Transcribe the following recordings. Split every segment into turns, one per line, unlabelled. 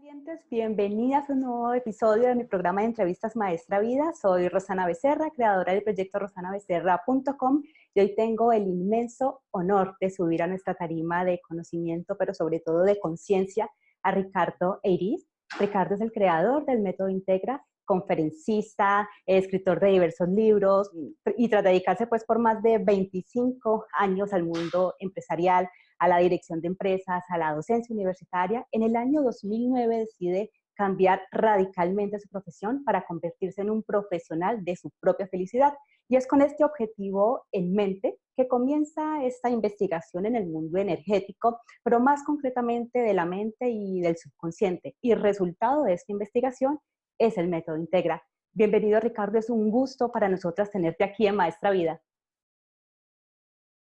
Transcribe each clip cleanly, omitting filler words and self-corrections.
Oyentes, bienvenidas a un nuevo episodio de mi programa de entrevistas Maestra Vida. Soy Rosana Becerra, creadora del proyecto rosanabecerra.com, y hoy tengo el inmenso honor de subir a nuestra tarima de conocimiento, pero sobre todo de conciencia, a Ricardo Eiris. Ricardo es el creador del método Integra, conferencista, escritor de diversos libros y tras dedicarse pues por más de 25 años al mundo empresarial, a la dirección de empresas, a la docencia universitaria, en el año 2009 decide cambiar radicalmente su profesión para convertirse en un profesional de su propia felicidad. Y es con este objetivo en mente que comienza esta investigación en el mundo energético, pero más concretamente de la mente y del subconsciente. Y el resultado de esta investigación es el método Integra. Bienvenido, Ricardo, es un gusto para nosotras tenerte aquí en Maestra Vida.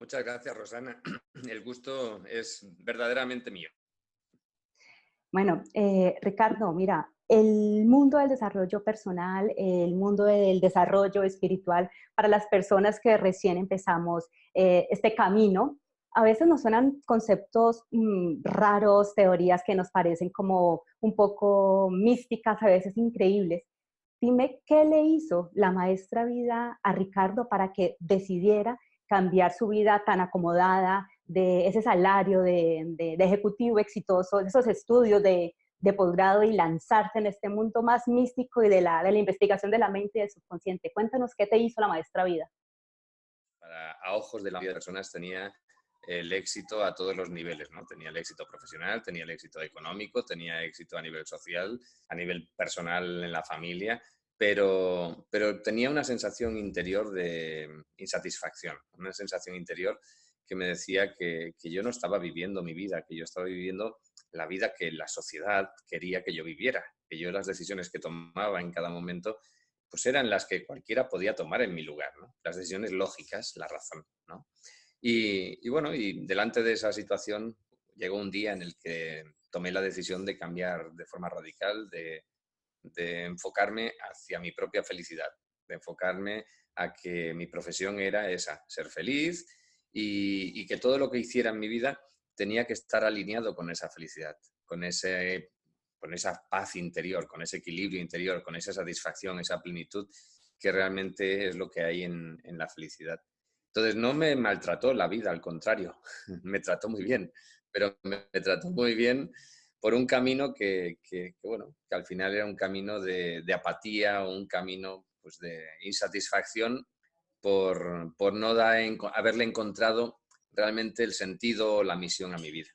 Muchas gracias, Rosana. El gusto es verdaderamente mío.
Bueno, Ricardo, mira, el mundo del desarrollo personal, el mundo del desarrollo espiritual, para las personas que recién empezamos este camino, a veces nos suenan conceptos raros, teorías que nos parecen como un poco místicas, a veces increíbles. Dime, ¿qué le hizo la maestra vida a Ricardo para que decidiera cambiar su vida tan acomodada, de ese salario de ejecutivo exitoso, de esos estudios de posgrado y lanzarse en este mundo más místico y de la investigación de la mente y del subconsciente? Cuéntanos qué te hizo la maestra vida.
A ojos de la vida de las personas tenía el éxito a todos los niveles, ¿no? Tenía el éxito profesional, tenía el éxito económico, tenía éxito a nivel social, a nivel personal en la familia, pero tenía una sensación interior de insatisfacción, una sensación interior que me decía que yo no estaba viviendo mi vida, que yo estaba viviendo la vida que la sociedad quería que yo viviera, que yo las decisiones que tomaba en cada momento pues eran las que cualquiera podía tomar en mi lugar, ¿no? Las decisiones lógicas, la razón, ¿no? Bueno, y delante de esa situación llegó un día en el que tomé la decisión de cambiar de forma radical, de enfocarme hacia mi propia felicidad, de enfocarme a que mi profesión era esa, ser feliz y que todo lo que hiciera en mi vida tenía que estar alineado con esa felicidad, con esa paz interior, con ese equilibrio interior, con esa satisfacción, esa plenitud que realmente es lo que hay en la felicidad. Entonces no me maltrató la vida, al contrario, me trató muy bien, pero me trató muy bien por un camino bueno, que al final era un camino de apatía o un camino pues, de insatisfacción por no haberle encontrado realmente el sentido o la misión a mi vida.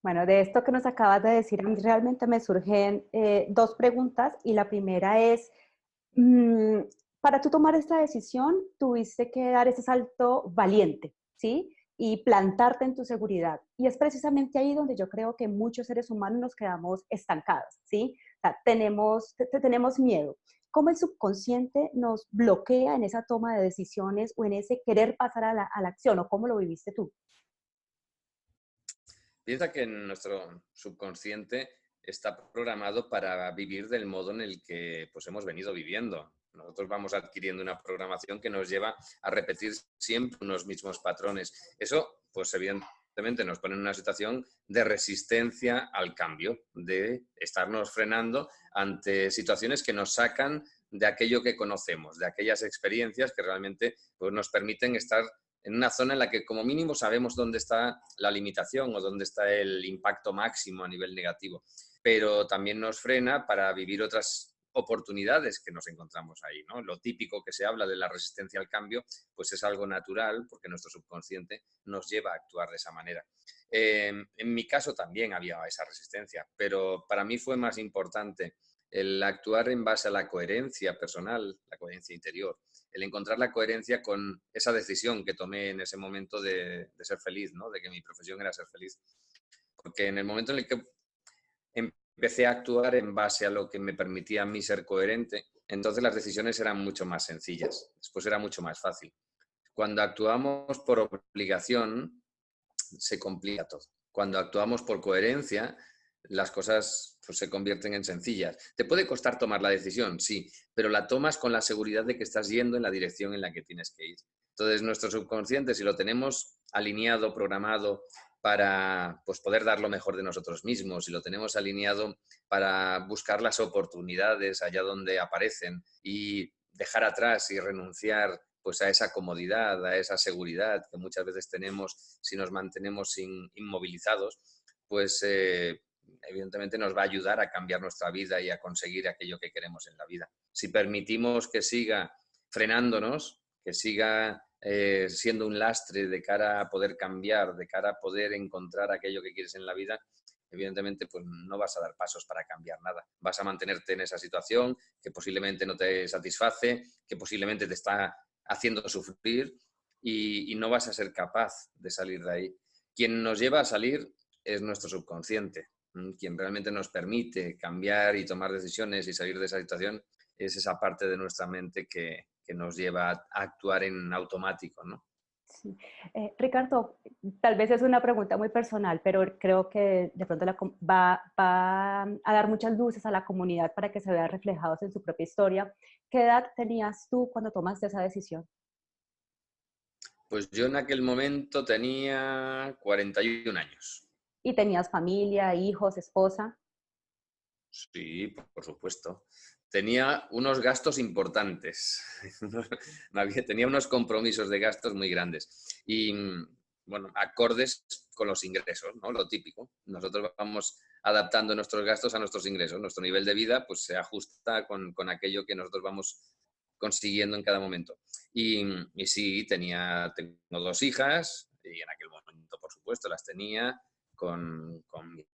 Bueno, de esto que nos acabas de decir, a mí realmente me surgen dos preguntas, y la primera es, para tú tomar esta decisión, tuviste que dar ese salto valiente, ¿sí? Y plantarte en tu seguridad. Y es precisamente ahí donde yo creo que muchos seres humanos nos quedamos estancados, ¿sí? O sea, tenemos miedo. ¿Cómo el subconsciente nos bloquea en esa toma de decisiones o en ese querer pasar a la acción? ¿O cómo lo viviste tú?
Piensa que nuestro subconsciente está programado para vivir del modo en el que pues, hemos venido viviendo. Nosotros vamos adquiriendo una programación que nos lleva a repetir siempre unos mismos patrones. Eso, pues evidentemente, nos pone en una situación de resistencia al cambio, de estarnos frenando ante situaciones que nos sacan de aquello que conocemos, de aquellas experiencias que realmente pues, nos permiten estar en una zona en la que como mínimo sabemos dónde está la limitación o dónde está el impacto máximo a nivel negativo, pero también nos frena para vivir otras oportunidades que nos encontramos ahí, ¿no? Lo típico que se habla de la resistencia al cambio, pues es algo natural porque nuestro subconsciente nos lleva a actuar de esa manera. En mi caso también había esa resistencia, pero para mí fue más importante el actuar en base a la coherencia personal, la coherencia interior, el encontrar la coherencia con esa decisión que tomé en ese momento de ser feliz, ¿no? De que mi profesión era ser feliz. Porque en el momento en el que empecé a actuar en base a lo que me permitía a mí ser coherente, entonces las decisiones eran mucho más sencillas, después era mucho más fácil. Cuando actuamos por obligación, se complica todo. Cuando actuamos por coherencia, las cosas pues, se convierten en sencillas. ¿Te puede costar tomar la decisión? Sí, pero la tomas con la seguridad de que estás yendo en la dirección en la que tienes que ir. Entonces, nuestro subconsciente, si lo tenemos alineado, programado para pues, poder dar lo mejor de nosotros mismos y lo tenemos alineado para buscar las oportunidades allá donde aparecen y dejar atrás y renunciar pues, a esa comodidad, a esa seguridad que muchas veces tenemos si nos mantenemos inmovilizados, pues evidentemente nos va a ayudar a cambiar nuestra vida y a conseguir aquello que queremos en la vida. Si permitimos que siga frenándonos, que siga siendo un lastre de cara a poder cambiar, de cara a poder encontrar aquello que quieres en la vida, evidentemente pues no vas a dar pasos para cambiar nada. Vas a mantenerte en esa situación que posiblemente no te satisface, que posiblemente te está haciendo sufrir y no vas a ser capaz de salir de ahí. Quien nos lleva a salir es nuestro subconsciente. Quien realmente nos permite cambiar y tomar decisiones y salir de esa situación es esa parte de nuestra mente que nos lleva a actuar en automático, ¿no?
Sí. Ricardo, tal vez es una pregunta muy personal, pero creo que de pronto va a dar muchas luces a la comunidad para que se vean reflejados en su propia historia. ¿Qué edad tenías tú cuando tomaste esa decisión?
Pues yo en aquel momento tenía 41 años.
¿Y tenías familia, hijos, esposa?
Sí, por supuesto. Tenía unos gastos importantes. Tenía unos compromisos de gastos muy grandes. Y, bueno, acordes con los ingresos, ¿no? Lo típico. Nosotros vamos adaptando nuestros gastos a nuestros ingresos. Nuestro nivel de vida pues, se ajusta con aquello que nosotros vamos consiguiendo en cada momento. Y sí, tengo 2 hijas y en aquel momento, por supuesto, las tenía con mi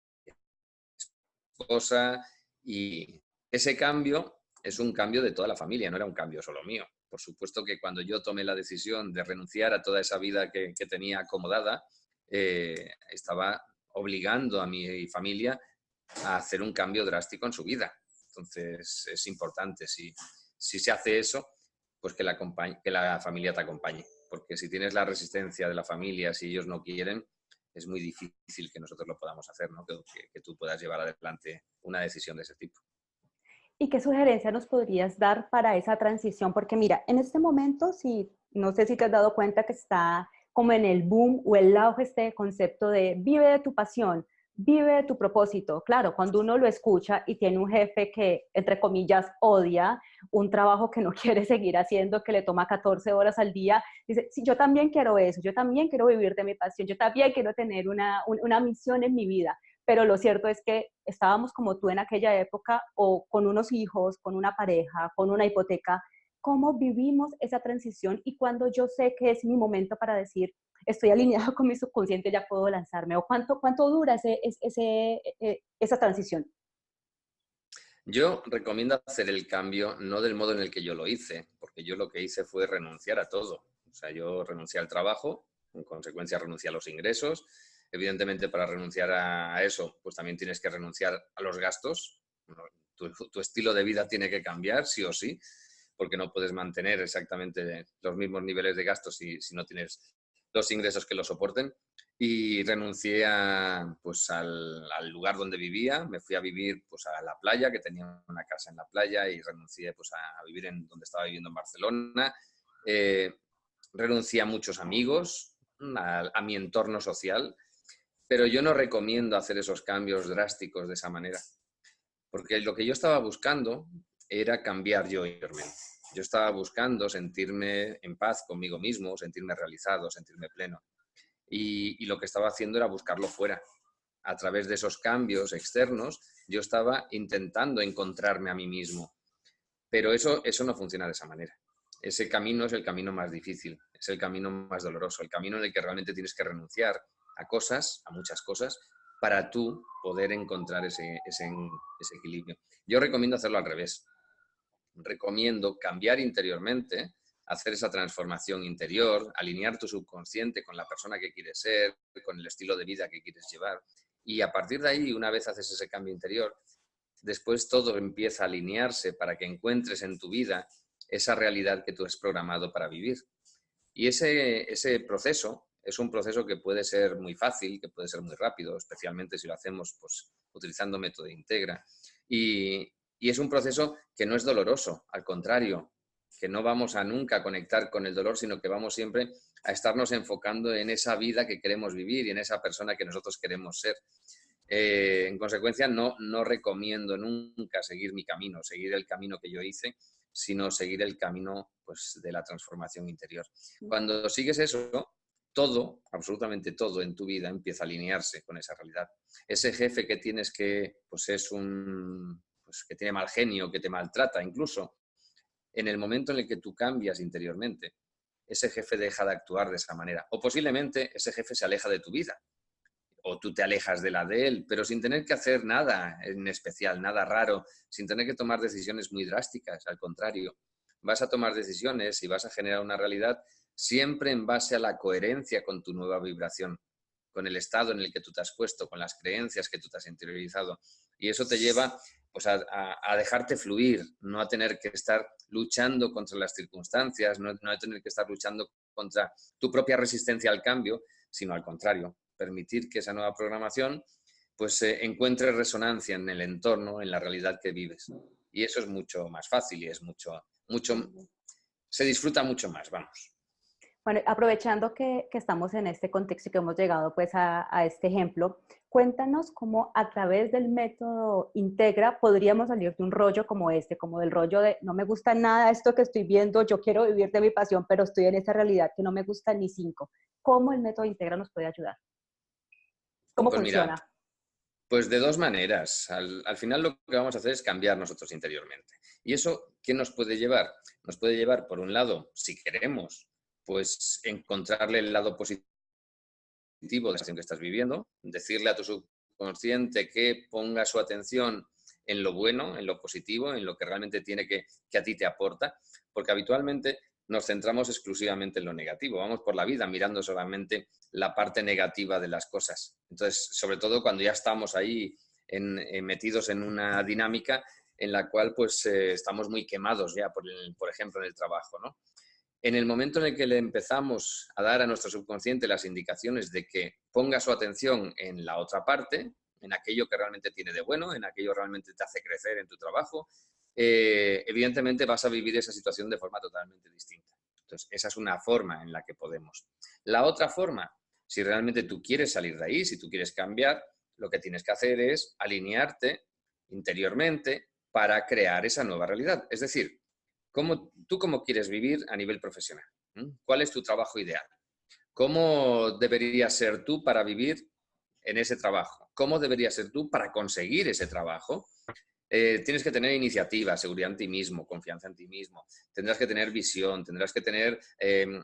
esposa y ese cambio es un cambio de toda la familia, no era un cambio solo mío. Por supuesto que cuando yo tomé la decisión de renunciar a toda esa vida que tenía acomodada, estaba obligando a mi familia a hacer un cambio drástico en su vida. Entonces es importante, si se hace eso, pues que la familia te acompañe. Porque si tienes la resistencia de la familia, si ellos no quieren, es muy difícil que nosotros lo podamos hacer, ¿no? Que tú puedas llevar adelante una decisión de ese tipo.
¿Y qué sugerencia nos podrías dar para esa transición? Porque mira, en este momento, no sé si te has dado cuenta que está como en el boom o el auge este concepto de vive de tu pasión, vive de tu propósito. Claro, cuando uno lo escucha y tiene un jefe que, entre comillas, odia un trabajo que no quiere seguir haciendo, que le toma 14 horas al día, dice, sí, yo también quiero eso, yo también quiero vivir de mi pasión, yo también quiero tener una misión en mi vida. Pero lo cierto es que estábamos como tú en aquella época o con unos hijos, con una pareja, con una hipoteca. ¿Cómo vivimos esa transición y cuando yo sé que es mi momento para decir, estoy alineado con mi subconsciente, ya puedo lanzarme? ¿O cuánto dura esa transición?
Yo recomiendo hacer el cambio no del modo en el que yo lo hice, porque yo lo que hice fue renunciar a todo. O sea, yo renuncié al trabajo, en consecuencia renuncié a los ingresos. Evidentemente, para renunciar a eso, pues también tienes que renunciar a los gastos. Tu estilo de vida tiene que cambiar, sí o sí, porque no puedes mantener exactamente los mismos niveles de gastos si no tienes los ingresos que lo soporten. Y renuncié pues, al lugar donde vivía, me fui a vivir pues, a la playa, que tenía una casa en la playa, y renuncié pues, a vivir en donde estaba viviendo en Barcelona. Renuncié a muchos amigos, a mi entorno social, pero yo no recomiendo hacer esos cambios drásticos de esa manera, porque lo que yo estaba buscando era cambiar yo interiormente. Yo estaba buscando sentirme en paz conmigo mismo, sentirme realizado, sentirme pleno. Y lo que estaba haciendo era buscarlo fuera. A través de esos cambios externos, yo estaba intentando encontrarme a mí mismo. Pero eso no funciona de esa manera. Ese camino es el camino más difícil, es el camino más doloroso, el camino en el que realmente tienes que renunciar a cosas, a muchas cosas, para tú poder encontrar ese equilibrio. Yo recomiendo hacerlo al revés. Recomiendo cambiar interiormente, hacer esa transformación interior, alinear tu subconsciente con la persona que quieres ser, con el estilo de vida que quieres llevar. Y a partir de ahí, una vez haces ese cambio interior, después todo empieza a alinearse para que encuentres en tu vida esa realidad que tú has programado para vivir. Y ese proceso es un proceso que puede ser muy fácil, que puede ser muy rápido, especialmente si lo hacemos pues, utilizando método Integra. Y es un proceso que no es doloroso, al contrario, que no vamos a nunca conectar con el dolor, sino que vamos siempre a estarnos enfocando en esa vida que queremos vivir y en esa persona que nosotros queremos ser. En consecuencia, no recomiendo nunca seguir mi camino, seguir el camino que yo hice, sino seguir el camino, pues, de la transformación interior. Cuando sigues eso, todo, absolutamente todo en tu vida empieza a alinearse con esa realidad. Ese jefe que tienes que, pues, pues, que tiene mal genio, que te maltrata incluso, en el momento en el que tú cambias interiormente, ese jefe deja de actuar de esa manera. O posiblemente ese jefe se aleja de tu vida, o tú te alejas de la de él, pero sin tener que hacer nada en especial, nada raro, sin tener que tomar decisiones muy drásticas. Al contrario, vas a tomar decisiones y vas a generar una realidad siempre en base a la coherencia con tu nueva vibración, con el estado en el que tú te has puesto, con las creencias que tú te has interiorizado. Y eso te lleva, pues, a dejarte fluir, no a tener que estar luchando contra las circunstancias, no a tener que estar luchando contra tu propia resistencia al cambio, sino al contrario, permitir que esa nueva programación, pues, encuentre resonancia en el entorno, en la realidad que vives. Y eso es mucho más fácil y es se disfruta mucho más, vamos.
Bueno, aprovechando que estamos en este contexto y que hemos llegado pues a este ejemplo, cuéntanos cómo a través del método Integra podríamos salir de un rollo como este, como del rollo de no me gusta nada esto que estoy viendo, yo quiero vivir de mi pasión, pero estoy en esta realidad que no me gusta ni cinco. ¿Cómo el método Integra nos puede ayudar? ¿Cómo
Pues mira,
funciona?
pues de dos maneras. Al final lo que vamos a hacer es cambiar nosotros interiormente. ¿Y eso qué nos puede llevar? Nos puede llevar, por un lado, si queremos, pues encontrarle el lado positivo de la situación que estás viviendo, decirle a tu subconsciente que ponga su atención en lo bueno, en lo positivo, en lo que realmente tiene que a ti te aporta, porque habitualmente nos centramos exclusivamente en lo negativo. Vamos por la vida mirando solamente la parte negativa de las cosas. Entonces, sobre todo cuando ya estamos ahí metidos en una dinámica en la cual, pues, estamos muy quemados ya, por ejemplo, en el trabajo, ¿no? En el momento en el que le empezamos a dar a nuestro subconsciente las indicaciones de que ponga su atención en la otra parte, en aquello que realmente tiene de bueno, en aquello que realmente te hace crecer en tu trabajo, evidentemente vas a vivir esa situación de forma totalmente distinta. Entonces, esa es una forma en la que podemos. La otra forma, si realmente tú quieres salir de ahí, si tú quieres cambiar, lo que tienes que hacer es alinearte interiormente para crear esa nueva realidad. Es decir, ¿tú cómo quieres vivir a nivel profesional? ¿Cuál es tu trabajo ideal? ¿Cómo deberías ser tú para vivir en ese trabajo? ¿Cómo deberías ser tú para conseguir ese trabajo? Tienes que tener iniciativa, seguridad en ti mismo, confianza en ti mismo. Tendrás que tener visión, tendrás que tener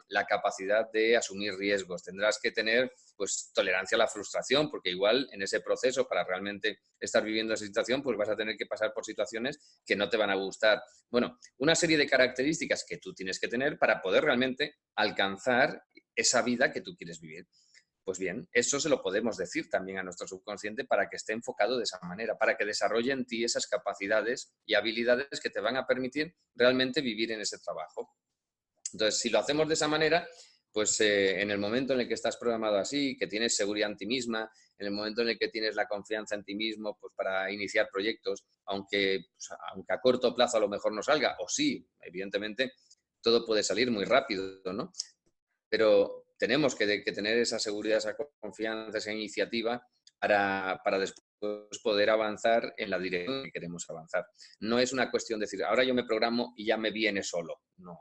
la capacidad de asumir riesgos, tendrás que tener, pues, tolerancia a la frustración, porque igual en ese proceso, para realmente estar viviendo esa situación, pues vas a tener que pasar por situaciones que no te van a gustar. Bueno, una serie de características que tú tienes que tener para poder realmente alcanzar esa vida que tú quieres vivir. Pues bien, eso se lo podemos decir también a nuestro subconsciente para que esté enfocado de esa manera, para que desarrolle en ti esas capacidades y habilidades que te van a permitir realmente vivir en ese trabajo. Entonces, si lo hacemos de esa manera, pues en el momento en el que estás programado así, que tienes seguridad en ti misma, en el momento en el que tienes la confianza en ti mismo, pues para iniciar proyectos, aunque a corto plazo a lo mejor no salga, o sí, evidentemente, todo puede salir muy rápido, ¿no? Pero tenemos que tener esa seguridad, esa confianza, esa iniciativa para después poder avanzar en la dirección que queremos avanzar. No es una cuestión de decir, ahora yo me programo y ya me viene solo. No,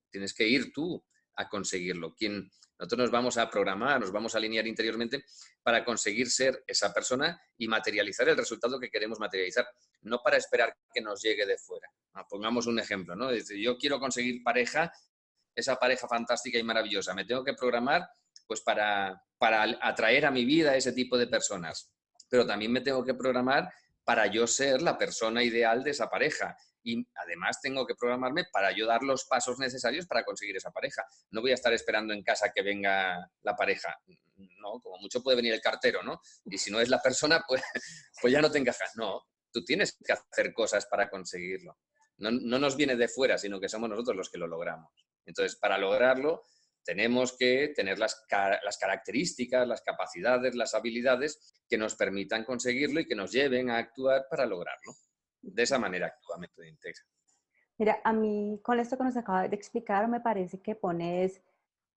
tienes que ir tú a conseguirlo. Nosotros nos vamos a programar, nos vamos a alinear interiormente para conseguir ser esa persona y materializar el resultado que queremos materializar, no para esperar que nos llegue de fuera. Pongamos un ejemplo, ¿no? Es decir, yo quiero conseguir pareja, esa pareja fantástica y maravillosa. Me tengo que programar, pues, para atraer a mi vida ese tipo de personas. Pero también me tengo que programar para yo ser la persona ideal de esa pareja. Y además tengo que programarme para yo dar los pasos necesarios para conseguir esa pareja. No voy a estar esperando en casa que venga la pareja. No, como mucho puede venir el cartero, ¿no? Y si no es la persona, pues ya no te encaja. No, tú tienes que hacer cosas para conseguirlo. No nos viene de fuera, sino que somos nosotros los que lo logramos. Entonces, para lograrlo, tenemos que tener las características, las capacidades, las habilidades que nos permitan conseguirlo y que nos lleven a actuar para lograrlo. De esa manera actúa Método Integra.
Mira, a mí con esto que nos acabas de explicar me parece que pones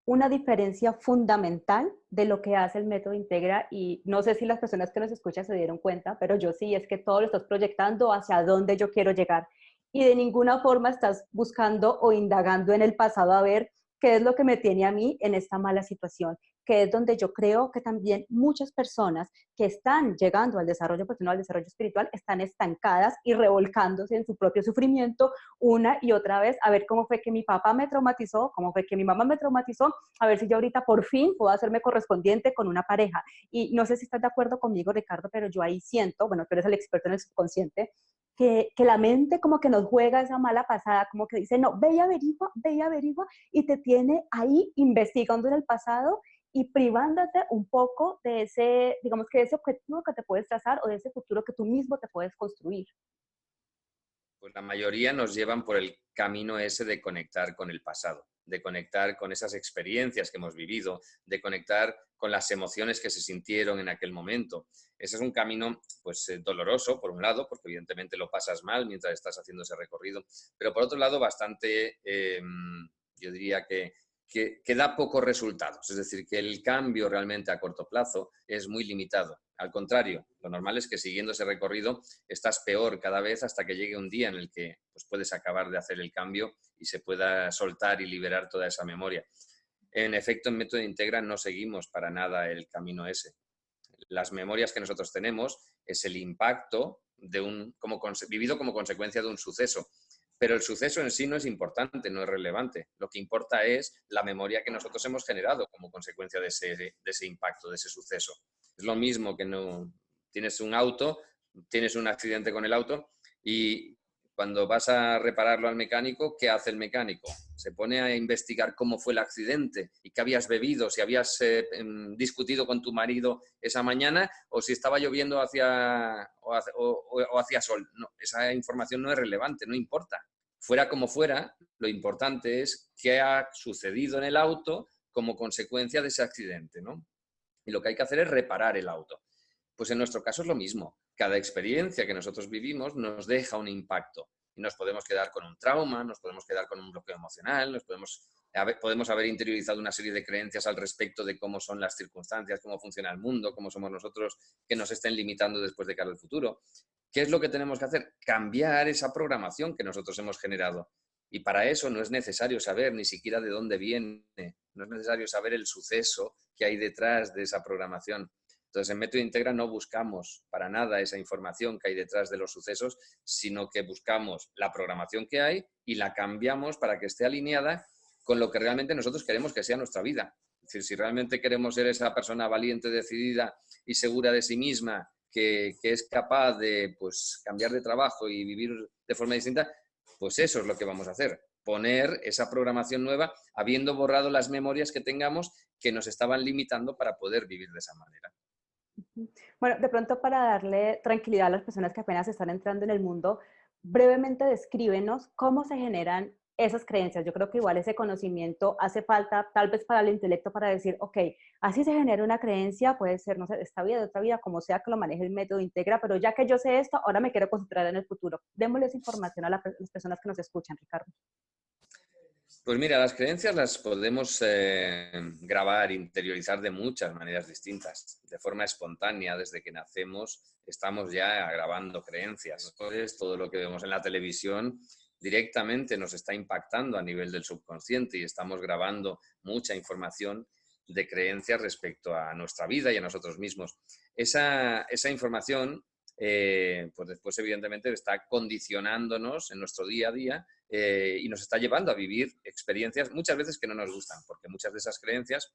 una diferencia fundamental de lo que hace el método Integra, y no sé si las personas que nos escuchan se dieron cuenta, pero yo sí, es que todo lo estás proyectando hacia dónde yo quiero llegar y de ninguna forma estás buscando o indagando en el pasado a ver qué es lo que me tiene a mí en esta mala situación, que es donde yo creo que también muchas personas que están llegando al desarrollo personal, al desarrollo espiritual, están estancadas y revolcándose en su propio sufrimiento una y otra vez, a ver cómo fue que mi papá me traumatizó, cómo fue que mi mamá me traumatizó, a ver si yo ahorita por fin puedo hacerme correspondiente con una pareja. Y no sé si estás de acuerdo conmigo, Ricardo, pero yo ahí siento, bueno, tú eres el experto en el subconsciente, que la mente como que nos juega esa mala pasada, como que dice, no, ve y averigua, y te tiene ahí investigando en el pasado y privándote un poco de ese, digamos que de ese objetivo que te puedes trazar o de ese futuro que tú mismo te puedes construir.
Pues la mayoría nos llevan por el camino ese de conectar con el pasado, de conectar con esas experiencias que hemos vivido, de conectar con las emociones que se sintieron en aquel momento. Ese es un camino pues doloroso, por un lado, porque evidentemente lo pasas mal mientras estás haciendo ese recorrido, pero por otro lado bastante, yo diría que da pocos resultados. Es decir, que el cambio realmente a corto plazo es muy limitado. Al contrario, lo normal es que siguiendo ese recorrido estás peor cada vez hasta que llegue un día en el que pues, puedes acabar de hacer el cambio y se pueda soltar y liberar toda esa memoria. En efecto, en Método Integra no seguimos para nada el camino ese. Las memorias que nosotros tenemos es el impacto de vivido como consecuencia de un suceso. Pero el suceso en sí no es importante, no es relevante. Lo que importa es la memoria que nosotros hemos generado como consecuencia de ese impacto, de ese suceso. Es lo mismo que no tienes un auto, tienes un accidente con el auto y cuando vas a repararlo al mecánico, ¿qué hace el mecánico? Se pone a investigar cómo fue el accidente y qué habías bebido, si habías discutido con tu marido esa mañana o si estaba lloviendo o hacía sol. No, esa información no es relevante, no importa. Fuera como fuera, lo importante es qué ha sucedido en el auto como consecuencia de ese accidente, ¿no? Y lo que hay que hacer es reparar el auto. Pues en nuestro caso es lo mismo. Cada experiencia que nosotros vivimos nos deja un impacto y nos podemos quedar con un trauma, nos podemos quedar con un bloqueo emocional, podemos haber interiorizado una serie de creencias al respecto de cómo son las circunstancias, cómo funciona el mundo, cómo somos nosotros que nos estén limitando después de cara al futuro. ¿Qué es lo que tenemos que hacer? Cambiar esa programación que nosotros hemos generado. Y para eso no es necesario saber ni siquiera de dónde viene, no es necesario saber el suceso que hay detrás de esa programación. Entonces, en Método Integra no buscamos para nada esa información que hay detrás de los sucesos, sino que buscamos la programación que hay y la cambiamos para que esté alineada con lo que realmente nosotros queremos que sea nuestra vida. Es decir, si realmente queremos ser esa persona valiente, decidida y segura de sí misma, que es capaz de pues, cambiar de trabajo y vivir de forma distinta, pues eso es lo que vamos a hacer. Poner esa programación nueva, habiendo borrado las memorias que tengamos que nos estaban limitando para poder vivir de esa manera.
Bueno, de pronto para darle tranquilidad a las personas que apenas están entrando en el mundo, brevemente descríbenos cómo se generan esas creencias. Yo creo que igual ese conocimiento hace falta tal vez para el intelecto para decir, ok, así se genera una creencia, puede ser, no sé, de esta vida, de otra vida, como sea que lo maneje el método Integra, pero ya que yo sé esto, ahora me quiero concentrar en el futuro. Démosle esa información a las personas que nos escuchan, Ricardo.
Pues mira, las creencias las podemos grabar, interiorizar de muchas maneras distintas. De forma espontánea, desde que nacemos, estamos ya grabando creencias. Entonces, todo lo que vemos en la televisión directamente nos está impactando a nivel del subconsciente y estamos grabando mucha información de creencias respecto a nuestra vida y a nosotros mismos. Esa información, pues después evidentemente está condicionándonos en nuestro día a día y nos está llevando a vivir experiencias muchas veces que no nos gustan, porque muchas de esas creencias,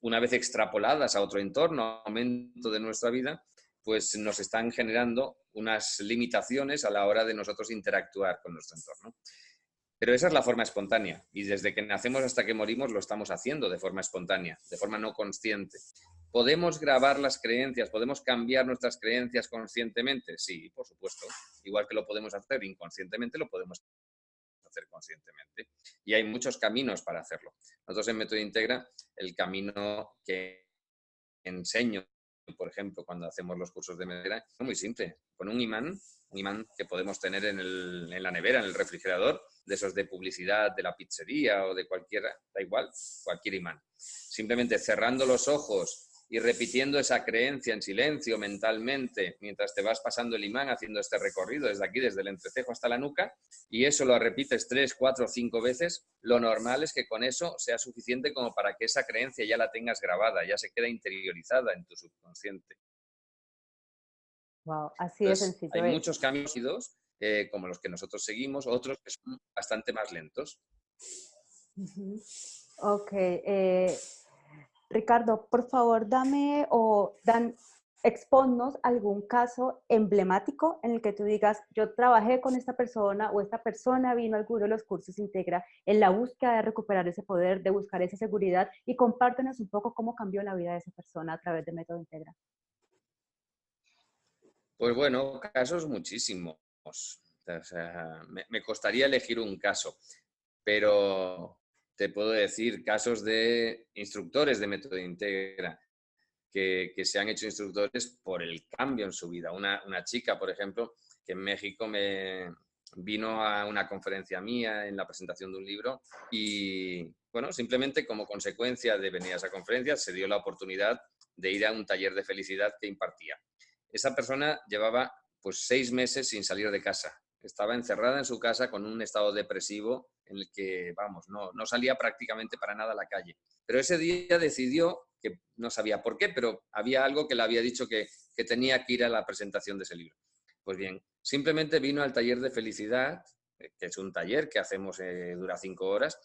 una vez extrapoladas a otro entorno, aumento de nuestra vida, pues nos están generando unas limitaciones a la hora de nosotros interactuar con nuestro entorno. Pero esa es la forma espontánea y desde que nacemos hasta que morimos lo estamos haciendo de forma espontánea, de forma no consciente. ¿Podemos grabar las creencias? ¿Podemos cambiar nuestras creencias conscientemente? Sí, por supuesto. Igual que lo podemos hacer inconscientemente, lo podemos hacer conscientemente. Y hay muchos caminos para hacerlo. Nosotros en Método Integra, el camino que enseño por ejemplo, cuando hacemos los cursos de madera, es muy simple. Con un imán que podemos tener en la nevera, en el refrigerador, de esos de publicidad de la pizzería o de cualquiera, da igual, cualquier imán. Simplemente cerrando los ojos y repitiendo esa creencia en silencio mentalmente mientras te vas pasando el imán haciendo este recorrido desde aquí, desde el entrecejo hasta la nuca, y eso lo repites 3, 4, 5 veces, lo normal es que con eso sea suficiente como para que esa creencia ya la tengas grabada, ya se queda interiorizada en tu subconsciente.
Wow, así de
Entonces,
sencillo
hay
es.
muchos caminos como los que nosotros seguimos, otros que son bastante más lentos.
Ujú. Ok, Ricardo, por favor, exponnos algún caso emblemático en el que tú digas, yo trabajé con esta persona o esta persona vino a alguno de los cursos Integra en la búsqueda de recuperar ese poder, de buscar esa seguridad, y compártenos un poco cómo cambió la vida de esa persona a través del método Integra.
Pues bueno, casos muchísimos. O sea, me costaría elegir un caso, pero te puedo decir casos de instructores de método Integra que se han hecho instructores por el cambio en su vida. Una chica, por ejemplo, que en México me vino a una conferencia mía en la presentación de un libro y, bueno, simplemente como consecuencia de venir a esa conferencia se dio la oportunidad de ir a un taller de felicidad que impartía. Esa persona llevaba pues 6 meses sin salir de casa. Estaba encerrada en su casa con un estado depresivo en el que, vamos, no salía prácticamente para nada a la calle. Pero ese día decidió, que no sabía por qué, pero había algo que le había dicho que tenía que ir a la presentación de ese libro. Pues bien, simplemente vino al taller de felicidad, que es un taller que hacemos, dura 5 horas,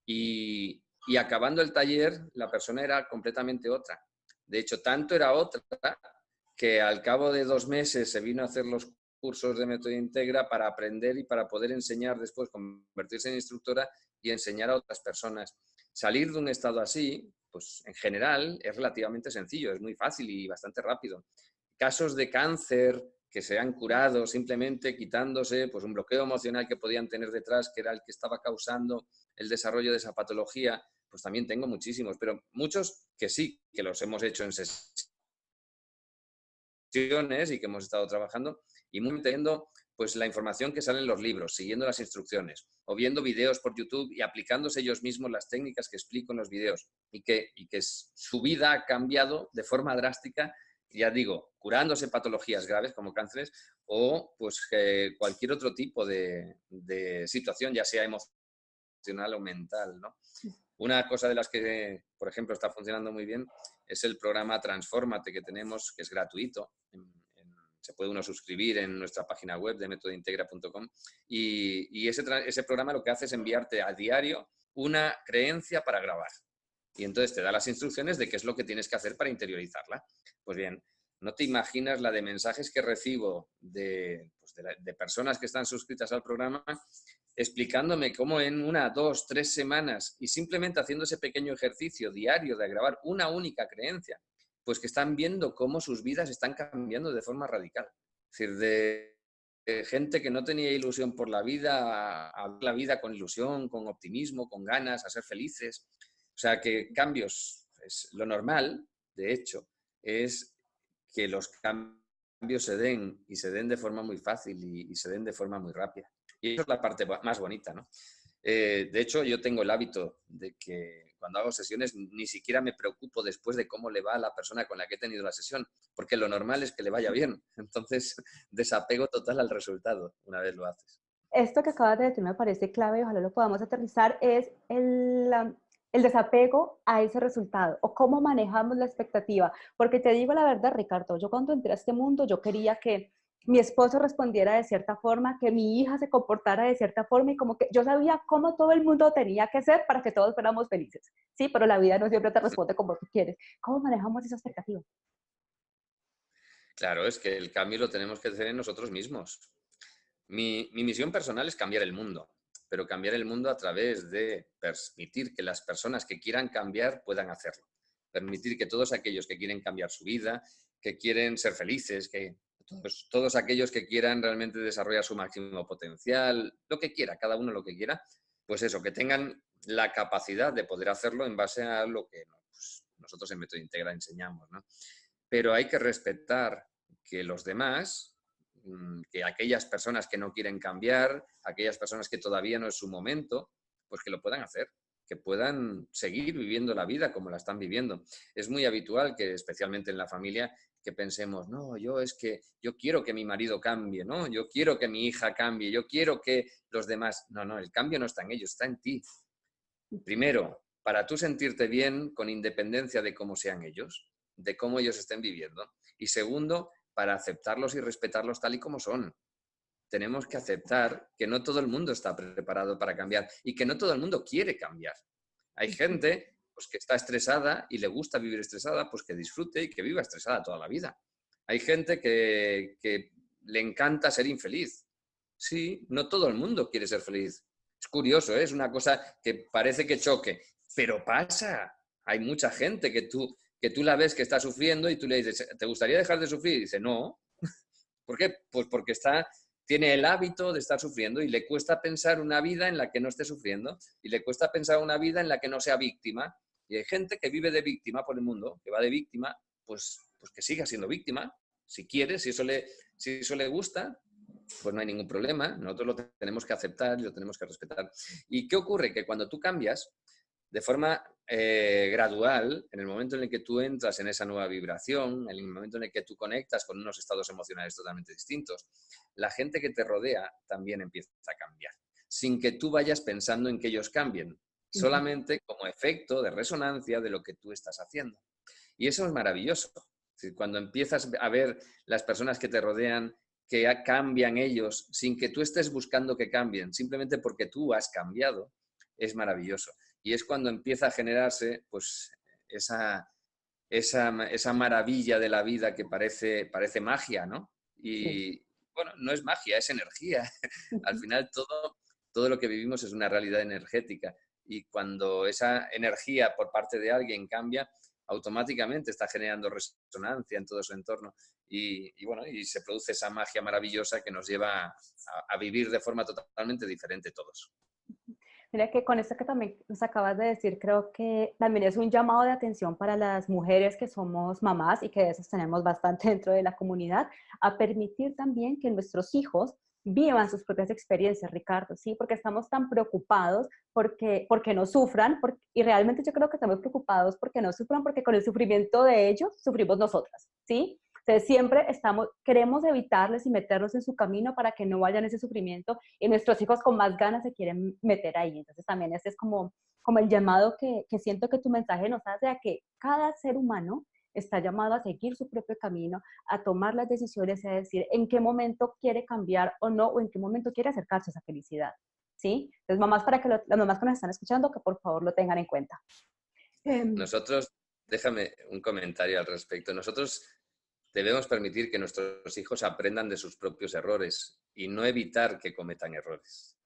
y acabando el taller, la persona era completamente otra. De hecho, tanto era otra que al cabo de 2 meses se vino a hacer los cursos de método Integra para aprender y para poder enseñar después, convertirse en instructora y enseñar a otras personas. Salir de un estado así, pues en general es relativamente sencillo, es muy fácil y bastante rápido. Casos de cáncer que se han curado simplemente quitándose pues, un bloqueo emocional que podían tener detrás, que era el que estaba causando el desarrollo de esa patología, pues también tengo muchísimos, pero muchos que sí, que los hemos hecho en sesiones y que hemos estado trabajando y muy entendiendo pues la información que sale en los libros, siguiendo las instrucciones o viendo videos por YouTube y aplicándose ellos mismos las técnicas que explico en los videos y que su vida ha cambiado de forma drástica, ya digo, curándose patologías graves como cánceres o pues cualquier otro tipo de situación, ya sea emocional o mental, ¿no? Una cosa de las que, por ejemplo, está funcionando muy bien es el programa Transfórmate que tenemos, que es gratuito. Se puede uno suscribir en nuestra página web de métodointegra.com y ese programa lo que hace es enviarte a diario una creencia para grabar. Y entonces te da las instrucciones de qué es lo que tienes que hacer para interiorizarla. Pues bien, no te imaginas la de mensajes que recibo de personas que están suscritas al programa explicándome cómo en 1, 2, 3 semanas y simplemente haciendo ese pequeño ejercicio diario de grabar una única creencia, pues que están viendo cómo sus vidas están cambiando de forma radical. Es decir, de gente que no tenía ilusión por la vida, a ver la vida con ilusión, con optimismo, con ganas, a ser felices. O sea, que cambios, es lo normal, de hecho, es que los cambios se den y se den de forma muy fácil y se den de forma muy rápida. Y eso es la parte más bonita, ¿no? De hecho, yo tengo el hábito de que cuando hago sesiones ni siquiera me preocupo después de cómo le va a la persona con la que he tenido la sesión, porque lo normal es que le vaya bien. Entonces, desapego total al resultado una vez lo haces.
Esto que acabas de decir me parece clave y ojalá lo podamos aterrizar, es el desapego a ese resultado o cómo manejamos la expectativa. Porque te digo la verdad, Ricardo, yo cuando entré a este mundo yo quería que mi esposo respondiera de cierta forma, que mi hija se comportara de cierta forma y como que yo sabía cómo todo el mundo tenía que ser para que todos fuéramos felices. Sí, pero la vida no siempre te responde como tú quieres. ¿Cómo manejamos esa expectativa?
Claro, es que el cambio lo tenemos que hacer en nosotros mismos. Mi misión personal es cambiar el mundo, pero cambiar el mundo a través de permitir que las personas que quieran cambiar puedan hacerlo. Permitir que todos aquellos que quieren cambiar su vida, que quieren ser felices, que todos aquellos que quieran realmente desarrollar su máximo potencial, lo que quiera, cada uno lo que quiera, pues eso, que tengan la capacidad de poder hacerlo en base a lo que pues, nosotros en Método Integra enseñamos, ¿no? pero hay que respetar que los demás, que aquellas personas que no quieren cambiar, aquellas personas que todavía no es su momento, pues que lo puedan hacer, que puedan seguir viviendo la vida como la están viviendo. Es muy habitual que, especialmente en la familia, que pensemos, no, yo quiero que mi marido cambie, ¿no? Yo quiero que mi hija cambie, yo quiero que los demás... No, el cambio no está en ellos, está en ti. Primero, para tú sentirte bien con independencia de cómo sean ellos, de cómo ellos estén viviendo. Y segundo, para aceptarlos y respetarlos tal y como son. Tenemos que aceptar que no todo el mundo está preparado para cambiar y que no todo el mundo quiere cambiar. Hay gente pues, que está estresada y le gusta vivir estresada, pues que disfrute y que viva estresada toda la vida. Hay gente que le encanta ser infeliz. Sí, no todo el mundo quiere ser feliz. Es curioso, ¿eh? Es una cosa que parece que choque, pero pasa. Hay mucha gente que tú la ves que está sufriendo y tú le dices, ¿te gustaría dejar de sufrir? Y dice, no. ¿Por qué? Pues porque tiene el hábito de estar sufriendo y le cuesta pensar una vida en la que no esté sufriendo y le cuesta pensar una vida en la que no sea víctima. Y hay gente que vive de víctima por el mundo, que va de víctima, pues que siga siendo víctima, si quiere, si eso le gusta, pues no hay ningún problema. Nosotros lo tenemos que aceptar y lo tenemos que respetar. ¿Y qué ocurre? Que cuando tú cambias de forma gradual, en el momento en el que tú entras en esa nueva vibración, en el momento en el que tú conectas con unos estados emocionales totalmente distintos, la gente que te rodea también empieza a cambiar, sin que tú vayas pensando en que ellos cambien, solamente como efecto de resonancia de lo que tú estás haciendo. Y eso es maravilloso. Es decir, cuando empiezas a ver las personas que te rodean que cambian ellos sin que tú estés buscando que cambien, simplemente porque tú has cambiado, es maravilloso. Y es cuando empieza a generarse pues, esa maravilla de la vida que parece magia, ¿no? Y bueno, no es magia, es energía. Al final todo lo que vivimos es una realidad energética. Y cuando esa energía por parte de alguien cambia, automáticamente está generando resonancia en todo su entorno. Y bueno, y se produce esa magia maravillosa que nos lleva a vivir de forma totalmente diferente todos.
Mira que con esto que también nos acabas de decir, creo que también es un llamado de atención para las mujeres que somos mamás y que de esos tenemos bastante dentro de la comunidad, a permitir también que nuestros hijos vivan sus propias experiencias, Ricardo, ¿sí? Porque estamos tan preocupados porque no sufran, y realmente yo creo que estamos preocupados porque no sufran, porque con el sufrimiento de ellos sufrimos nosotras, ¿sí? Entonces siempre queremos evitarles y meterlos en su camino para que no vayan ese sufrimiento y nuestros hijos con más ganas se quieren meter ahí. Entonces también este es como el llamado que siento que tu mensaje nos hace a que cada ser humano está llamado a seguir su propio camino, a tomar las decisiones y a decir en qué momento quiere cambiar o no, o en qué momento quiere acercarse a esa felicidad, ¿sí? Entonces, mamás, para que las mamás que nos están escuchando, que por favor lo tengan en cuenta.
Nosotros, déjame un comentario al respecto. Nosotros debemos permitir que nuestros hijos aprendan de sus propios errores y no evitar que cometan errores.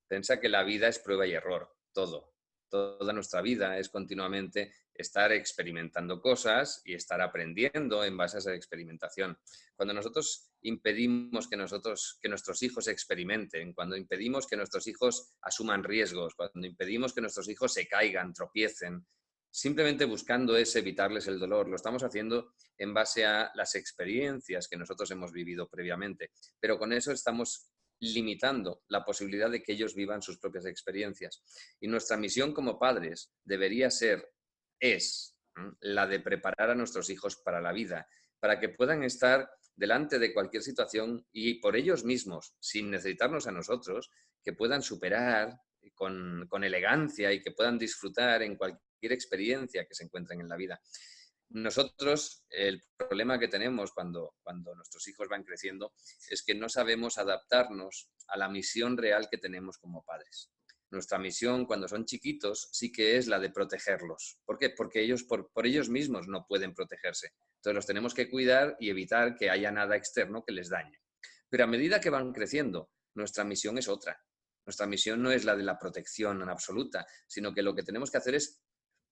Piensa que la vida es prueba y error, todo. Toda nuestra vida es continuamente estar experimentando cosas y estar aprendiendo en base a esa experimentación. Cuando nosotros impedimos que nuestros hijos experimenten, cuando impedimos que nuestros hijos asuman riesgos, cuando impedimos que nuestros hijos se caigan, tropiecen, simplemente buscando es evitarles el dolor. Lo estamos haciendo en base a las experiencias que nosotros hemos vivido previamente, pero con eso estamos limitando la posibilidad de que ellos vivan sus propias experiencias. Y nuestra misión como padres es la de preparar a nuestros hijos para la vida, para que puedan estar delante de cualquier situación y por ellos mismos, sin necesitarnos a nosotros, que puedan superar con elegancia y que puedan disfrutar en cualquier experiencia que se encuentren en la vida. Nosotros, el problema que tenemos cuando nuestros hijos van creciendo es que no sabemos adaptarnos a la misión real que tenemos como padres. Nuestra misión cuando son chiquitos sí que es la de protegerlos. ¿Por qué? Porque ellos por ellos mismos no pueden protegerse. Entonces los tenemos que cuidar y evitar que haya nada externo que les dañe. Pero a medida que van creciendo, nuestra misión es otra. Nuestra misión no es la de la protección en absoluta, sino que lo que tenemos que hacer es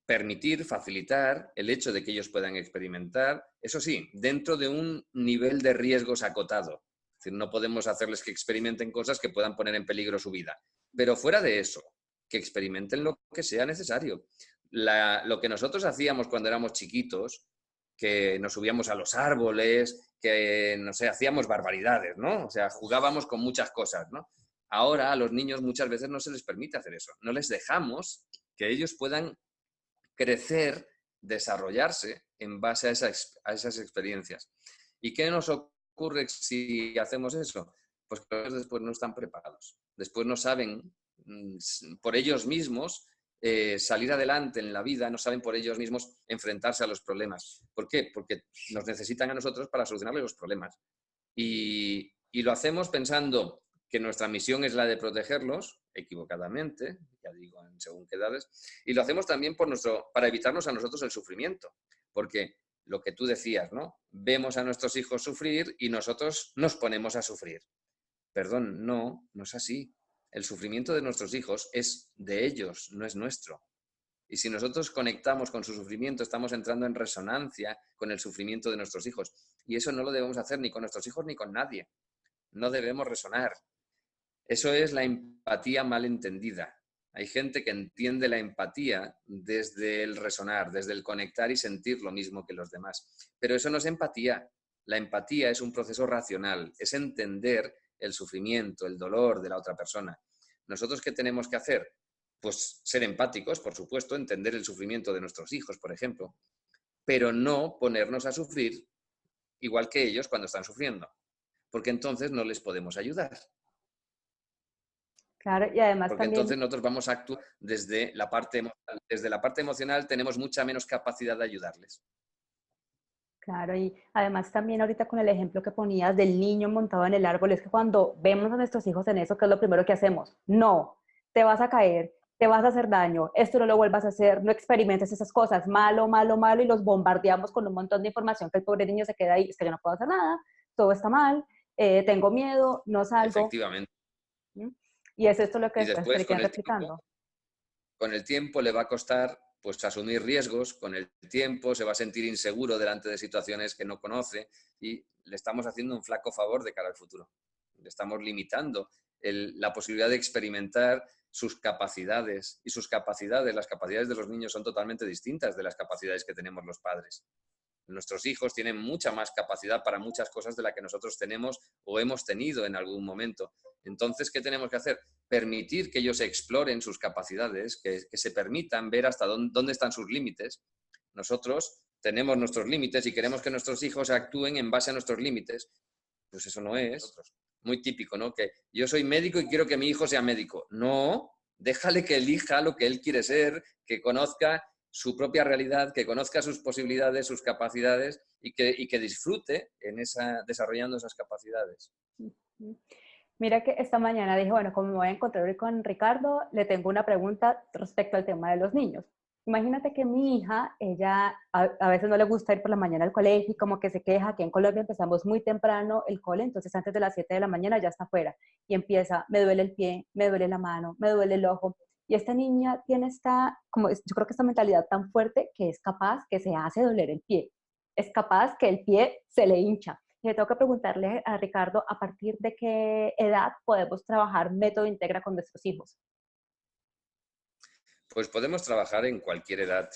permitir, facilitar el hecho de que ellos puedan experimentar, eso sí, dentro de un nivel de riesgos acotado. Es decir, no podemos hacerles que experimenten cosas que puedan poner en peligro su vida. Pero fuera de eso, que experimenten lo que sea necesario. Lo que nosotros hacíamos cuando éramos chiquitos, que nos subíamos a los árboles, que, no sé, hacíamos barbaridades, ¿no? O sea, jugábamos con muchas cosas, ¿no? Ahora a los niños muchas veces no se les permite hacer eso. No les dejamos que ellos puedan crecer, desarrollarse en base a esas experiencias. ¿Y qué nos ocurre si hacemos eso? Pues que después no están preparados. Después no saben por ellos mismos salir adelante en la vida, no saben por ellos mismos enfrentarse a los problemas. ¿Por qué? Porque nos necesitan a nosotros para solucionarles los problemas. Y lo hacemos pensando que nuestra misión es la de protegerlos, equivocadamente, ya digo, en según qué edades, y lo hacemos también para evitarnos a nosotros el sufrimiento, porque lo que tú decías, ¿no? Vemos a nuestros hijos sufrir y nosotros nos ponemos a sufrir. Perdón, no es así. El sufrimiento de nuestros hijos es de ellos, no es nuestro. Y si nosotros conectamos con su sufrimiento, estamos entrando en resonancia con el sufrimiento de nuestros hijos. Y eso no lo debemos hacer ni con nuestros hijos ni con nadie. No debemos resonar. Eso es la empatía mal entendida. Hay gente que entiende la empatía desde el resonar, desde el conectar y sentir lo mismo que los demás. Pero eso no es empatía. La empatía es un proceso racional, es entender el sufrimiento, el dolor de la otra persona. ¿Nosotros qué tenemos que hacer? Pues ser empáticos, por supuesto, entender el sufrimiento de nuestros hijos, por ejemplo, pero no ponernos a sufrir igual que ellos cuando están sufriendo, porque entonces no les podemos ayudar.
Claro, y además
Porque
también,
entonces nosotros vamos a actuar desde la parte emocional, tenemos mucha menos capacidad de ayudarles.
claro, y además también ahorita con el ejemplo que ponías del niño montado en el árbol, es que cuando vemos a nuestros hijos en eso, ¿qué es lo primero que hacemos? No, te vas a caer, te vas a hacer daño, esto no lo vuelvas a hacer, no experimentes esas cosas, malo, malo, malo, y los bombardeamos con un montón de información que el pobre niño se queda ahí, es que yo no puedo hacer nada, todo está mal, tengo miedo, no salgo.
Efectivamente.
¿Mm? Y es esto lo que
Y
estás
después,
replicando.
con el tiempo le va a costar pues asumir riesgos, con el tiempo se va a sentir inseguro delante de situaciones que no conoce y le estamos haciendo un flaco favor de cara al futuro. Le estamos limitando la posibilidad de experimentar sus capacidades y sus capacidades, las capacidades de los niños son totalmente distintas de las capacidades que tenemos los padres. Nuestros hijos tienen mucha más capacidad para muchas cosas de la que nosotros tenemos o hemos tenido en algún momento. Entonces, ¿qué tenemos que hacer? Permitir que ellos exploren sus capacidades, que se permitan ver hasta dónde están sus límites. Nosotros tenemos nuestros límites y queremos que nuestros hijos actúen en base a nuestros límites. Pues eso no es. Muy típico, ¿no? Que yo soy médico y quiero que mi hijo sea médico. No, déjale que elija lo que él quiere ser, que conozca su propia realidad, que conozca sus posibilidades, sus capacidades y que disfrute desarrollando esas capacidades.
Mira que esta mañana dije, bueno, como me voy a encontrar hoy con Ricardo, le tengo una pregunta respecto al tema de los niños. Imagínate que mi hija, ella a veces no le gusta ir por la mañana al colegio y como que se queja. Aquí en Colombia empezamos muy temprano el cole, entonces antes de las 7 de la mañana ya está afuera y empieza, me duele el pie, me duele la mano, me duele el ojo. Y esta niña tiene yo creo que esta mentalidad tan fuerte que es capaz que se hace doler el pie. Es capaz que el pie se le hincha. Y le tengo que preguntarle a Ricardo, ¿a partir de qué edad podemos trabajar método Integra con nuestros hijos?
Pues podemos trabajar en cualquier edad.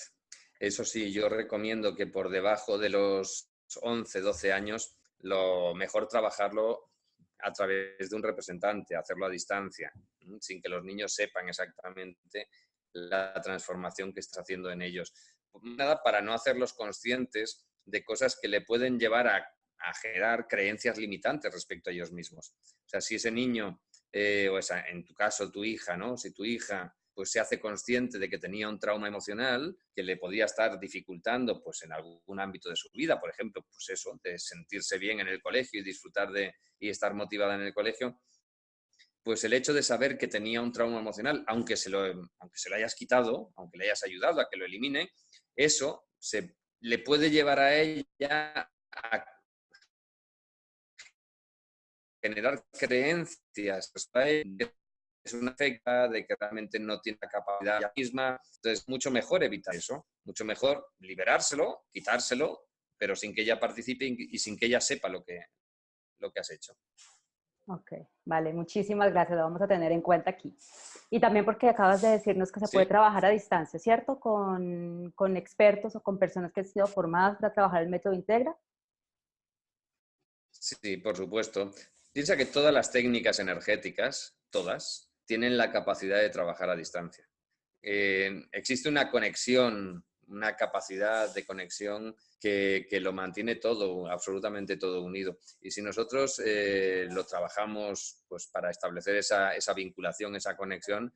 Eso sí, yo recomiendo que por debajo de los 11, 12 años, lo mejor trabajarlo a través de un representante, hacerlo a distancia, sin que los niños sepan exactamente la transformación que estás haciendo en ellos. Nada, para no hacerlos conscientes de cosas que le pueden llevar a generar creencias limitantes respecto a ellos mismos. O sea, si ese niño, o esa, en tu caso tu hija, ¿no? Si tu hija pues se hace consciente de que tenía un trauma emocional que le podía estar dificultando pues en algún ámbito de su vida, por ejemplo, pues eso, de sentirse bien en el colegio y disfrutar y estar motivada en el colegio, pues el hecho de saber que tenía un trauma emocional, aunque se lo hayas quitado, aunque le hayas ayudado a que lo elimine, eso le puede llevar a ella a generar creencias. Es una afecta de que realmente no tiene la capacidad ella misma. Entonces, mucho mejor evitar eso, mucho mejor liberárselo, quitárselo, pero sin que ella participe y sin que ella sepa lo que has hecho.
Ok, vale, muchísimas gracias, lo vamos a tener en cuenta aquí. Y también porque acabas de decirnos que se puede
Sí,
trabajar a distancia, ¿cierto? Con expertos o con personas que han sido formadas para trabajar el método Integra.
sí, por supuesto. Piensa que todas las técnicas energéticas, todas, tienen la capacidad de trabajar a distancia. Existe una conexión, una capacidad de conexión que lo mantiene todo, absolutamente todo unido. Y si nosotros lo trabajamos pues, para establecer esa vinculación, esa conexión,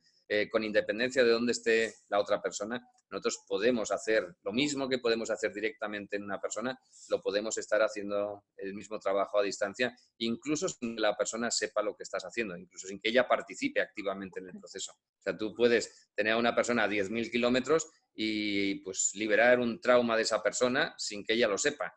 con independencia de dónde esté la otra persona, nosotros podemos hacer lo mismo que podemos hacer directamente en una persona, lo podemos estar haciendo el mismo trabajo a distancia, incluso sin que la persona sepa lo que estás haciendo, incluso sin que ella participe activamente en el proceso. O sea, tú puedes tener a una persona a 10.000 kilómetros y pues liberar un trauma de esa persona sin que ella lo sepa.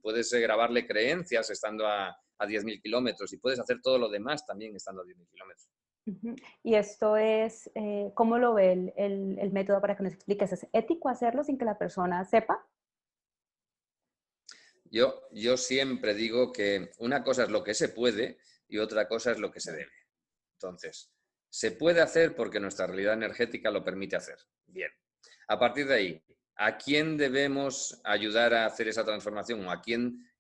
Puedes grabarle creencias estando a 10.000 kilómetros y puedes hacer todo lo demás también estando a 10.000 kilómetros.
Ujú. Y esto es, ¿cómo lo ve el método para que nos expliques? ¿Es ético hacerlo sin que la persona sepa?
Yo siempre digo que una cosa es lo que se puede y otra cosa es lo que se debe. Entonces, se puede hacer porque nuestra realidad energética lo permite hacer. Bien. A partir de ahí, ¿a quién debemos ayudar a hacer esa transformación? ¿O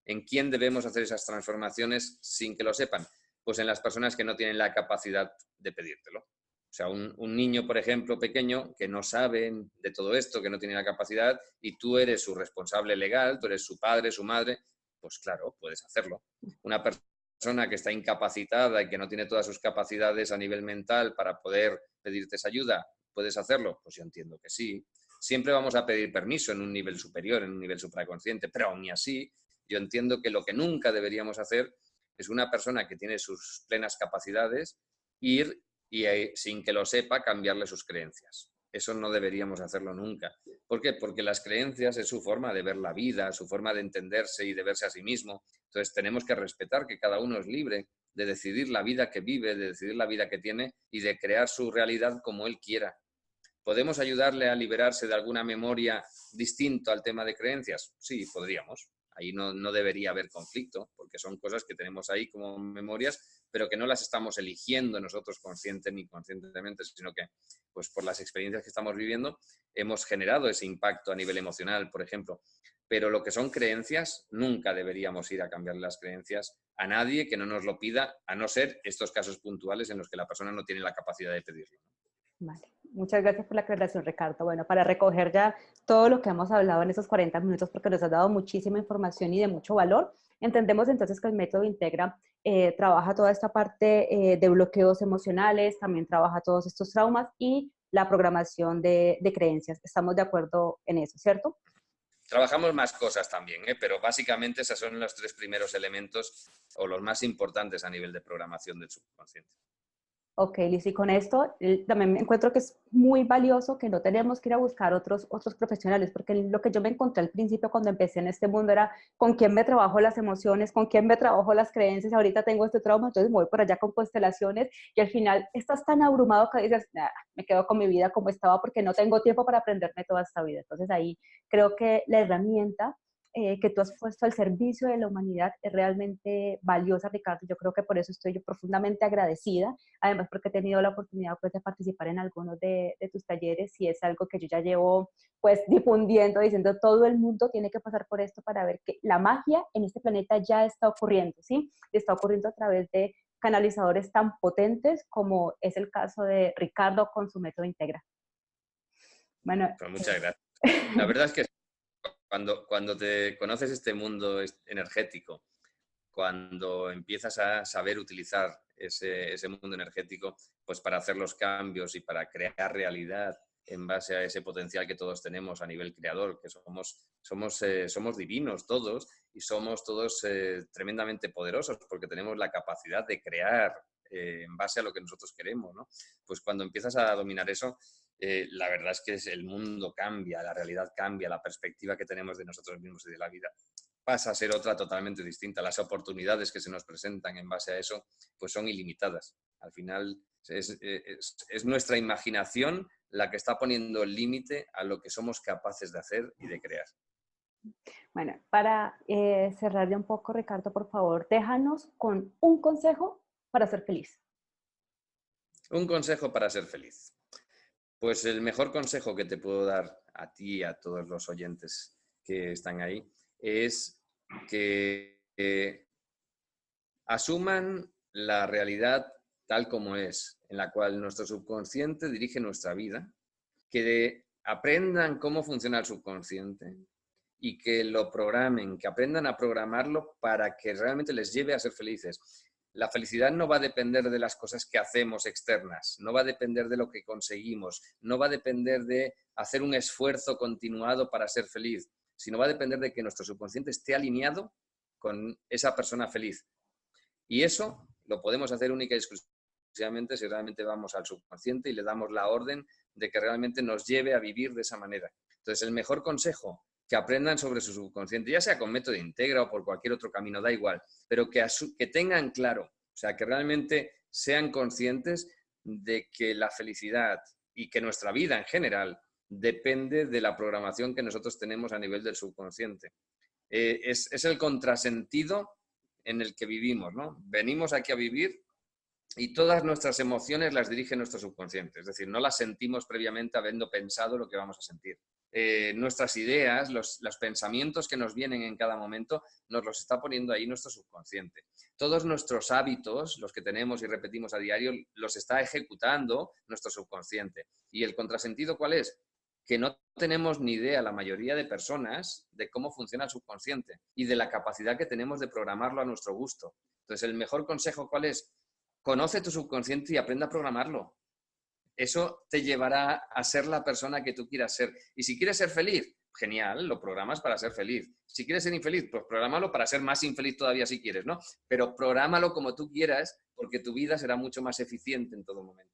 en quién debemos hacer esas transformaciones sin que lo sepan? Pues en las personas que no tienen la capacidad de pedírtelo. O sea, un niño, por ejemplo, pequeño, que no sabe de todo esto, que no tiene la capacidad, y tú eres su responsable legal, tú eres su padre, su madre, pues claro, puedes hacerlo. Una persona que está incapacitada y que no tiene todas sus capacidades a nivel mental para poder pedirte esa ayuda, ¿puedes hacerlo? Pues yo entiendo que sí. Siempre vamos a pedir permiso en un nivel superior, en un nivel supraconsciente, pero aún así, yo entiendo que lo que nunca deberíamos hacer es una persona que tiene sus plenas capacidades ir y sin que lo sepa cambiarle sus creencias. Eso no deberíamos hacerlo nunca. ¿Por qué? Porque las creencias es su forma de ver la vida, su forma de entenderse y de verse a sí mismo. Entonces tenemos que respetar que cada uno es libre de decidir la vida que vive, de decidir la vida que tiene y de crear su realidad como él quiera. ¿Podemos ayudarle a liberarse de alguna memoria distinto al tema de creencias? Sí, podríamos. Ahí no debería haber conflicto, porque son cosas que tenemos ahí como memorias, pero que no las estamos eligiendo nosotros consciente ni inconscientemente, sino que pues por las experiencias que estamos viviendo hemos generado ese impacto a nivel emocional, por ejemplo. Pero lo que son creencias, nunca deberíamos ir a cambiar las creencias a nadie que no nos lo pida, a no ser estos casos puntuales en los que la persona no tiene la capacidad de pedirlo.
Vale. Muchas gracias por la aclaración, Ricardo. Bueno, para recoger ya todo lo que hemos hablado en esos 40 minutos, porque nos has dado muchísima información y de mucho valor, entendemos entonces que el método Integra trabaja toda esta parte de bloqueos emocionales, también trabaja todos estos traumas y la programación de creencias. Estamos de acuerdo en eso, ¿cierto?
Trabajamos más cosas también, pero básicamente esos son los tres primeros elementos o los más importantes a nivel de programación del subconsciente.
Ok, Liz, y con esto también me encuentro que es muy valioso que no tenemos que ir a buscar otros profesionales, porque lo que yo me encontré al principio cuando empecé en este mundo era con quién me trabajo las emociones, con quién me trabajo las creencias, ahorita tengo este trauma, entonces me voy por allá con constelaciones y al final estás tan abrumado que dices, nah, me quedo con mi vida como estaba porque no tengo tiempo para aprenderme toda esta vida. Entonces ahí creo que la herramienta que tú has puesto al servicio de la humanidad es realmente valiosa, Ricardo. Yo creo que por eso estoy yo profundamente agradecida, además porque he tenido la oportunidad pues, de participar en algunos de tus talleres y es algo que yo ya llevo pues difundiendo, diciendo todo el mundo tiene que pasar por esto para ver que la magia en este planeta ya está ocurriendo, ¿sí? Y está ocurriendo a través de canalizadores tan potentes como es el caso de Ricardo con su método Integra. Bueno,
Pues muchas gracias. La verdad es que cuando te conoces este mundo energético, cuando empiezas a saber utilizar ese mundo energético, pues para hacer los cambios y para crear realidad en base a ese potencial que todos tenemos a nivel creador, que somos divinos todos y somos todos tremendamente poderosos porque tenemos la capacidad de crear en base a lo que nosotros queremos, ¿no? Pues cuando empiezas a dominar eso, la verdad es que el mundo cambia, la realidad cambia, la perspectiva que tenemos de nosotros mismos y de la vida pasa a ser otra totalmente distinta. Las oportunidades que se nos presentan en base a eso, pues son ilimitadas. Al final es nuestra imaginación la que está poniendo el límite a lo que somos capaces de hacer y de crear.
Bueno, para cerrar ya un poco, Ricardo, por favor, déjanos con un consejo para ser feliz?
Un consejo para ser feliz. Pues el mejor consejo que te puedo dar a ti y a todos los oyentes que están ahí es que asuman la realidad tal como es, en la cual nuestro subconsciente dirige nuestra vida, que aprendan cómo funciona el subconsciente y que lo programen, que aprendan a programarlo para que realmente les lleve a ser felices. La felicidad no va a depender de las cosas que hacemos externas, no va a depender de lo que conseguimos, no va a depender de hacer un esfuerzo continuado para ser feliz, sino va a depender de que nuestro subconsciente esté alineado con esa persona feliz. Y eso lo podemos hacer única y exclusivamente si realmente vamos al subconsciente y le damos la orden de que realmente nos lleve a vivir de esa manera. Entonces, el mejor consejo, que aprendan sobre su subconsciente, ya sea con método Integra o por cualquier otro camino, da igual, pero que tengan claro, o sea, que realmente sean conscientes de que la felicidad y que nuestra vida en general depende de la programación que nosotros tenemos a nivel del subconsciente. Es el contrasentido en el que vivimos, ¿no? Venimos aquí a vivir y todas nuestras emociones las dirige nuestro subconsciente, es decir, no las sentimos previamente habiendo pensado lo que vamos a sentir. Nuestras ideas, los pensamientos que nos vienen en cada momento, nos los está poniendo ahí nuestro subconsciente. Todos nuestros hábitos, los que tenemos y repetimos a diario, los está ejecutando nuestro subconsciente. ¿Y el contrasentido cuál es? Que no tenemos ni idea, la mayoría de personas, de cómo funciona el subconsciente y de la capacidad que tenemos de programarlo a nuestro gusto. Entonces, el mejor consejo, ¿cuál es? Conoce tu subconsciente y aprende a programarlo. Eso te llevará a ser la persona que tú quieras ser. Y si quieres ser feliz, genial, lo programas para ser feliz. Si quieres ser infeliz, pues prográmalo para ser más infeliz todavía si quieres, ¿no? Pero prográmalo como tú quieras, porque tu vida será mucho más eficiente en todo momento.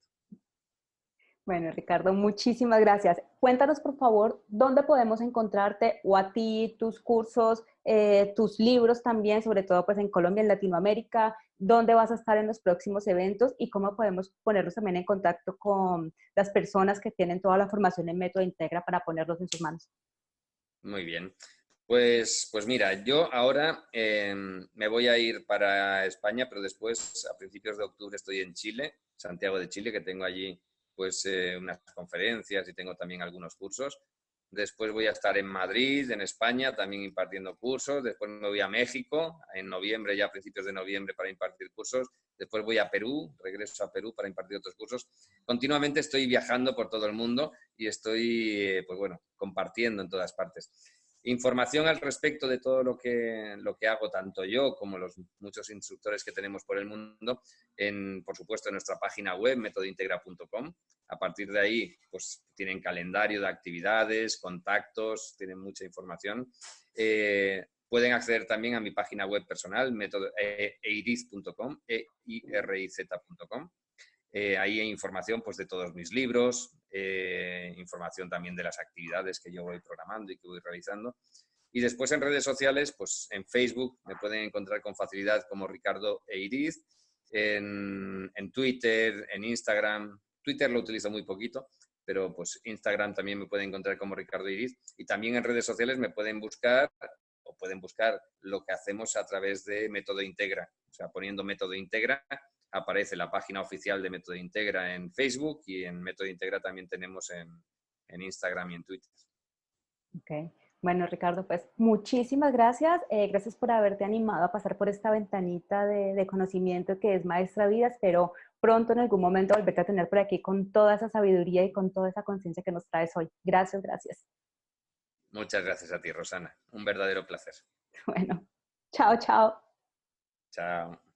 Bueno, Ricardo, muchísimas gracias. Cuéntanos, por favor, dónde podemos encontrarte o a ti, tus cursos, tus libros también, sobre todo pues en Colombia, en Latinoamérica, dónde vas a estar en los próximos eventos y cómo podemos ponernos también en contacto con las personas que tienen toda la formación en Método Integra para ponerlos en sus manos.
Muy bien. Pues mira, yo ahora me voy a ir para España, pero después, a principios de octubre, estoy en Chile, Santiago de Chile, que tengo allí pues unas conferencias y tengo también algunos cursos. Después voy a estar en Madrid, en España, también impartiendo cursos. Después me voy a México, en noviembre, ya a principios de noviembre, para impartir cursos. Después voy a Perú, regreso a Perú para impartir otros cursos. Continuamente estoy viajando por todo el mundo y estoy, pues bueno, compartiendo en todas partes. Información al respecto de todo lo que hago, tanto yo como los muchos instructores que tenemos por el mundo, por supuesto, en nuestra página web, metodointegra.com. A partir de ahí, pues tienen calendario de actividades, contactos, tienen mucha información. Pueden acceder también a mi página web personal, eiriz.com, eiriz.com. Ahí hay información pues, de todos mis libros, información también de las actividades que yo voy programando y que voy realizando. Y después en redes sociales, pues en Facebook me pueden encontrar con facilidad como Ricardo Eiriz, en Twitter, en Instagram. Twitter lo utilizo muy poquito, pero pues Instagram también me pueden encontrar como Ricardo Eiriz. Y también en redes sociales me pueden buscar o pueden buscar lo que hacemos a través de Método Integra. O sea, poniendo Método Integra aparece la página oficial de Método Integra en Facebook y en Método Integra también tenemos en Instagram y en Twitter.
Ok. Bueno, Ricardo, pues muchísimas gracias. Gracias por haberte animado a pasar por esta ventanita de conocimiento que es Maestra Vida. Espero pronto en algún momento volverte a tener por aquí con toda esa sabiduría y con toda esa conciencia que nos traes hoy. Gracias, gracias.
Muchas gracias a ti, Rosana. Un verdadero placer.
Bueno, chao, chao.
Chao.